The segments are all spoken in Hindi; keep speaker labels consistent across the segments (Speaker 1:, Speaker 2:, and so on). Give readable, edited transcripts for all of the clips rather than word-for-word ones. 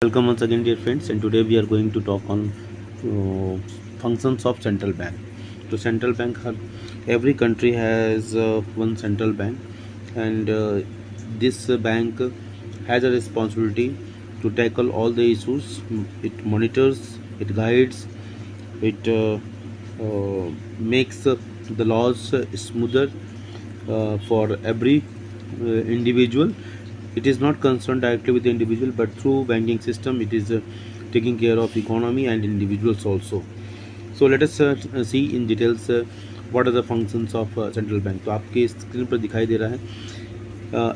Speaker 1: Welcome once again, dear friends, and today we are going to talk on functions of central bank. So, central bank, every country has one central bank, and this bank has a responsibility to tackle all the issues. It monitors, it guides, it makes the laws smoother for every individual. It is not concerned directly with the individual, but through banking system it is taking care of economy and individuals also. So let us see in details what are the functions of central bank. तो आपके स्क्रीन पर दिखाई दे रहा है,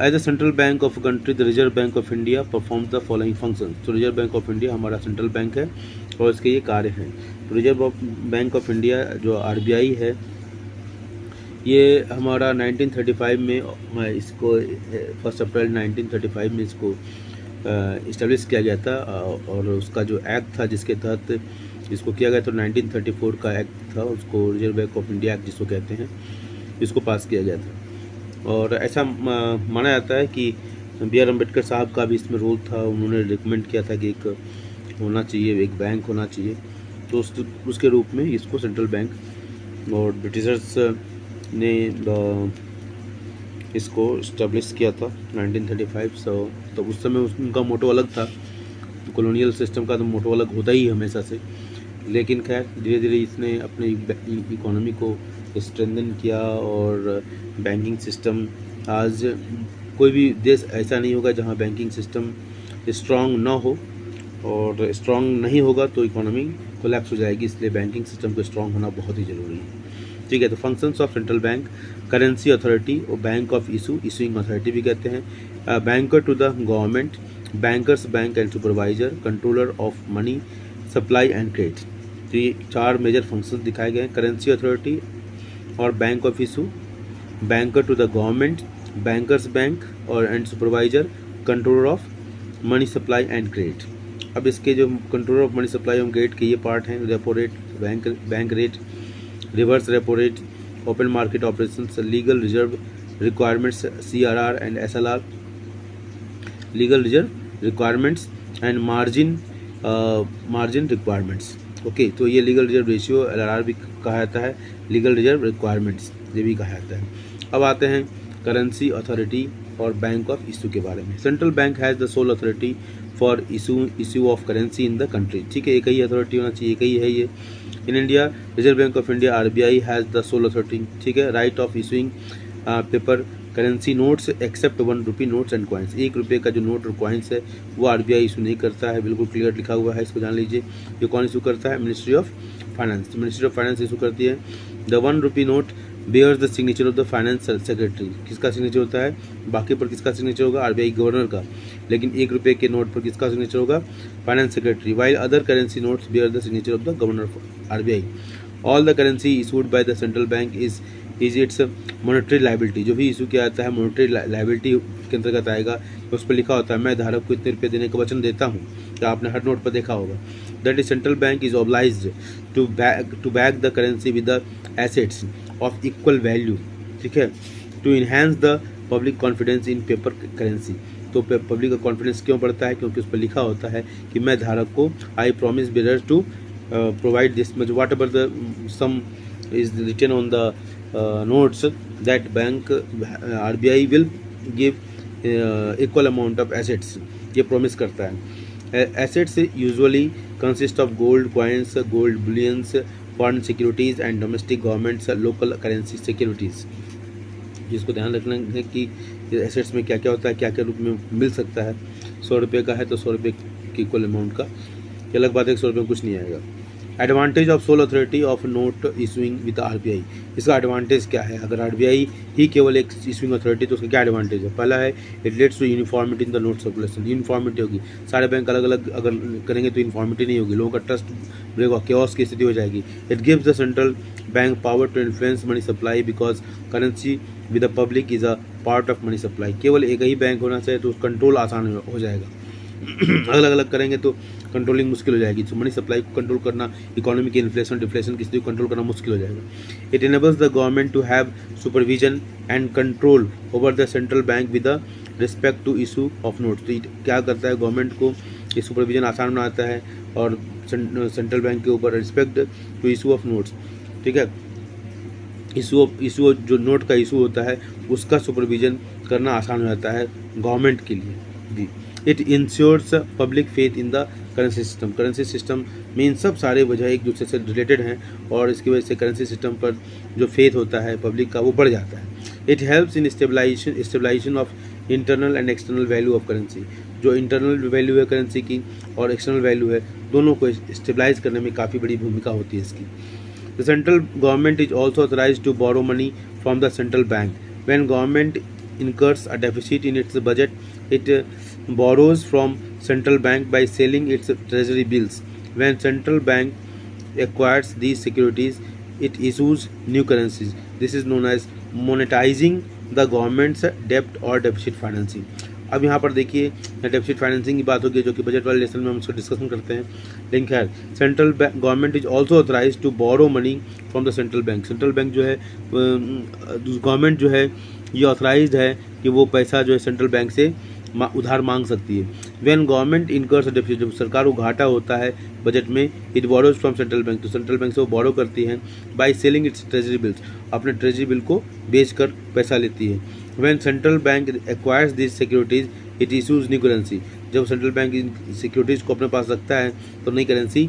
Speaker 1: as a central bank of country the Reserve Bank of India perform the following function. तो रिजर्व बैंक ऑफ इंडिया हमारा सेंट्रल बैंक है और इसके ये कार्य हैं. तो रिजर्व बैंक ऑफ इंडिया जो आरबीआई है, ये हमारा 1935 में इसको 1 अप्रैल 1935 में इसको इस्टेब्लिश किया गया था, और उसका जो एक्ट था जिसके तहत इसको किया गया, तो 1934 का एक्ट था, उसको reserve Bank of India act जिसको कहते हैं, इसको पास किया गया था. और ऐसा माना जाता है कि बी आर अम्बेडकर साहब का भी इसमें रोल था. उन्होंने रिकमेंड किया था कि एक होना चाहिए, एक बैंक होना चाहिए, तो उसके रूप में इसको सेंट्रल बैंक और ब्रिटिशर्स ने इसको इस्टेब्लिश किया था 1935. तो उस समय उनका मोटो अलग था. कॉलोनियल सिस्टम का तो मोटो अलग होता ही हमेशा से, लेकिन खैर धीरे धीरे इसने अपने इकोनॉमी को स्ट्रेंथन किया. और बैंकिंग सिस्टम, आज कोई भी देश ऐसा नहीं होगा जहां बैंकिंग सिस्टम स्ट्रांग ना हो, और स्ट्रांग नहीं होगा तो इकोनॉमी कोलैप्स हो जाएगी. इसलिए बैंकिंग सिस्टम को स्ट्रांग होना बहुत ही ज़रूरी है. ठीक है, तो functions of central bank: currency authority और बैंक ऑफ इशूइंग अथॉरिटी भी कहते हैं, banker to the government, bankers bank and supervisor, controller of money supply and credit. तो ये 4 मेजर फंक्शंस दिखाए गए हैं. करेंसी अथॉरिटी और bank of issue, banker to the government, bankers bank और and supervisor, controller of money supply and credit. अब इसके जो controller of money supply and credit के ये पार्ट हैं: repo rate, bank rate, reverse repo rate, open market operations, legal reserve requirements CRR and SLR, legal reserve requirements and margin requirements. Okay, तो ये लीगल रिजर्व रेशियो LRR भी कहा जाता है, लीगल रिजर्व रिक्वायरमेंट्स ये भी कहा जाता है. अब आते हैं करेंसी अथॉरिटी और बैंक ऑफ इशू के बारे में. Central bank has the sole authority for issue of currency in the country. ठीक है, एक ही अथॉरिटी होना चाहिए, एक ही है ये. In India, Reserve Bank of India RBI has the sole authority. ठीक है, right of issuing paper currency notes except 1 rupee notes and coins. 1 रुपये का जो नोट और कॉइन्स है वो RBI इशू नहीं करता है. बिल्कुल क्लियर लिखा हुआ है, इसको जान लीजिए. ये कौन इशू करता है? Ministry of finance. Ministry of finance issue करती है. The 1 rupee note bears the signature of the finance secretary. किसका सिग्नेचर होता है? बाकी पर किसका सिग्नेचर होगा? RBI गवर्नर का. लेकिन 1 रुपये के नोट पर किसका सिग्नेचर होगा? Finance secretary. While other currency notes bear the signature of the governor of RBI. All the currency issued by the central bank is its monetary liability. जो भी इशू किया जाता है मॉनेटरी लाइबिलिटी के अंतर्गत आएगा. तो उस पर लिखा होता है मैं धारक को इतने रुपये देने का वचन देता हूँ. तो आपने हर नोट पर देखा होगा. That is central bank is obliged to back the currency with the assets of equal value. ठीक है, to enhance the public confidence in paper currency. तो पब्लिक का कॉन्फिडेंस क्यों बढ़ता है? क्योंकि उस पर लिखा होता है कि मैं धारक को I promise bearer to provide this much whatever the sum is written on the notes that bank RBI will give equal amount of assets. ये promise करता है. Assets usually consist of gold coins, gold bullions, foreign securities and domestic governments local currency securities. जिसको ध्यान रखना है कि एसेट्स में क्या क्या होता है, क्या क्या रूप में मिल सकता है. 100 रुपये का है तो 100 रुपये की इक्वल अमाउंट का. ये अलग बात है, 100 रुपये में कुछ नहीं आएगा. Advantage of soul authority of note issuing with RBI. इसका एडवांटेज क्या है? अगर RBI ही केवल एक इशूइंग अथॉरिटी तो उसका क्या एडवांटेज है? पहला है it leads to uniformity in the note circulation. Uniformity होगी. सारे बैंक अलग अलग अगर करेंगे तो यूनिफॉर्मिटी नहीं होगी, लोगों का ट्रस्ट ब्रेक होगा, केओस की स्थिति हो जाएगी. It gives the central bank power to influence money supply because currency with the public is a part of money supply. केवल एक ही बैंक होना चाहिए तो कंट्रोल आसान हो जाएगा. अलग अलग करेंगे तो कंट्रोलिंग मुश्किल हो जाएगी। तो मनी सप्लाई को कंट्रोल करना, इकोनॉमी की इन्फ्लेशन डिफ्लेशन किसी को कंट्रोल करना मुश्किल हो जाएगा। It enables the government to have supervision and control over the central bank with the respect to issue of notes. तो क्या करता है, गवर्नमेंट को ये सुपरविजन आसान बनाता है और सेंट्रल बैंक के ऊपर respect to issue of notes, ठीक है, इशू जो नोट का इशू होता है उसका सुपरविजन करना आसान हो जाता है गवर्नमेंट के लिए जी। It insures public faith in the currency system. Currency system में इन सब सारे वजह एक दूसरे से रिलेटेड हैं और इसकी वजह से करेंसी सिस्टम पर जो फेथ होता है पब्लिक का वो बढ़ जाता है। It helps in stabilisation of internal and external value of currency. जो इंटरनल वैल्यू है करेंसी की और एक्सटर्नल वैल्यू है, दोनों को स्टेबलाइज करने में काफ़ी बड़ी भूमिका होती है इसकी। The central government is also authorized to borrow money from the central bank. When government incurs a deficit in its budget, it borrows from central bank by selling its treasury bills. When central bank acquires these securities, it issues new currencies. This is known as monetizing the government's debt or deficit financing. अब यहाँ पर देखिए डेफिसिट फाइनेंसिंग की बात होगी जो कि बजट वाले लेसन में हम उसको डिस्कशन करते हैं। लेकिन खैर central government is also authorise to borrow money from the central bank. Central bank जो है गवर्नमेंट जो है ये ऑथराइज्ड है कि वो पैसा जो है सेंट्रल बैंक से उधार मांग सकती है। व्हेन गवर्नमेंट इनकर्स डेफिसिट, जब सरकार को घाटा होता है बजट में, it borrows from central bank, तो सेंट्रल बैंक से वो बोरो करती है by selling it's treasury bills, अपने ट्रेजरी बिल को बेचकर पैसा लेती है। When central bank acquires this securities it issues new currency. जब सेंट्रल बैंक इन सिक्योरिटीज़ को अपने पास रखता है तो नई करेंसी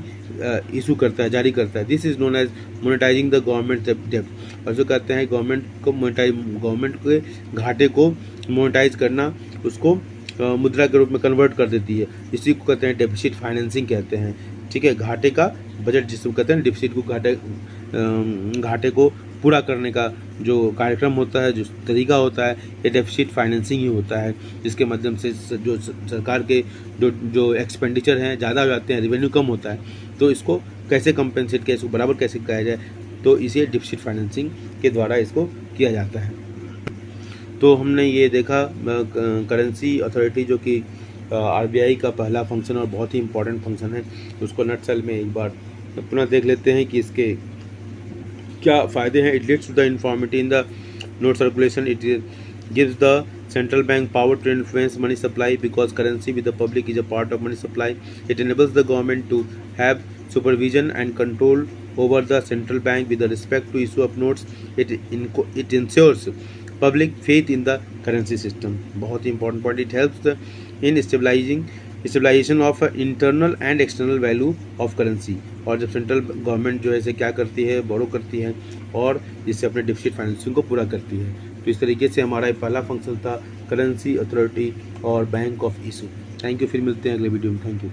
Speaker 1: इशू करता है, जारी करता है। This is known as monetising the government डेब्ट। और जो कहते हैं गवर्नमेंट के घाटे को मोनेटाइज करना, उसको मुद्रा के रूप में कन्वर्ट कर देती है। इसी को कहते हैं डेफिसिट फाइनेंसिंग कहते हैं, ठीक है। घाटे का बजट जिसको कहते हैं, डेफिसिट को घाटे को पूरा करने का जो कार्यक्रम होता है, जो तरीका होता है, ये डेफिसिट फाइनेंसिंग ही होता है, जिसके माध्यम से जो सरकार के जो एक्सपेंडिचर हैं ज़्यादा हो जाते हैं, रेवेन्यू कम होता है, तो इसको कैसे कंपेंसेट किया, इसको बराबर कैसे किया जाए, तो इसे डेफिसिट फाइनेंसिंग के द्वारा इसको किया जाता है। तो हमने ये देखा करेंसी अथॉरिटी जो कि आरबीआई का पहला फंक्शन और बहुत ही इंपॉर्टेंट फंक्शन है, उसको नटसेल में एक बार पुनः देख लेते हैं कि इसके क्या फ़ायदे हैं। It leads to the uniformity in the note circulation. It gives the central bank power to influence money supply because currency with the public is a part of money supply. It enables the government to have supervision and control over the central bank with the respect to issue of notes. It ensures public faith in the currency system. बहुत ही important point. It helps in stabilization of internal and external value of currency. और जब सेंट्रल गवर्नमेंट जो है इसे क्या करती है, बोरो करती है और इससे अपने डेफिसिट फाइनेंसिंग को पूरा करती है। तो इस तरीके से हमारा पहला फंक्शन था करेंसी अथॉरिटी और bank of issue. Thank you, फिर मिलते हैं अगले वीडियो में। Thank you.